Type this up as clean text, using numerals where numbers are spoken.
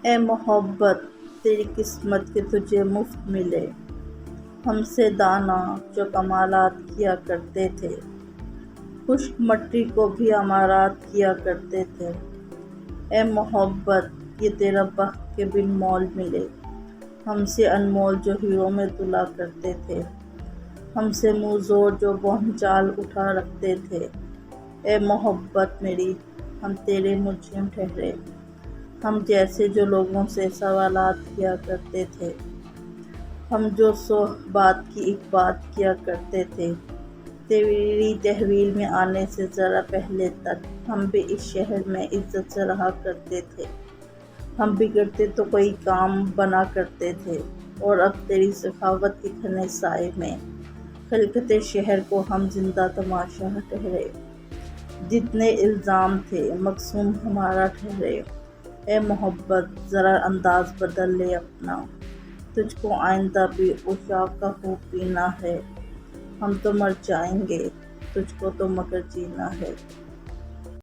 اے محبت تیری قسمت کہ تجھے مفت ملے، ہم سے دانا جو کمالات کیا کرتے تھے، خشک مٹی کو بھی امارات کیا کرتے تھے۔ اے محبت یہ تیرا بخت کہ بن مول ملے، ہم سے انمول جو ہیروں میں تلا کرتے تھے، ہم سے منہ زور جو بہنچال اٹھا رکھتے تھے۔ اے محبت میری ہم تیرے مجرم ٹھہرے، ہم جیسے جو لوگوں سے سوالات کیا کرتے تھے، ہم جو سو بات کی ایک بات کیا کرتے تھے۔ تیری تحویل میں آنے سے ذرا پہلے تک ہم بھی اس شہر میں عزت سے رہا کرتے تھے، ہم بگڑتے تو کوئی کام بنا کرتے تھے، اور اب تیری سخاوت کے گھنے سائے میں خلقت شہر کو ہم زندہ تماشا ٹھہرے۔ جتنے الزام تھے مقصود ہمارا ٹھہرے۔ اے محبت ذرا انداز بدل لے اپنا، تجھ کو آئندہ بھی عشاق کا خوب پینا ہے۔ ہم تو مر جائیں گے، تجھ کو تو مگر جینا ہے۔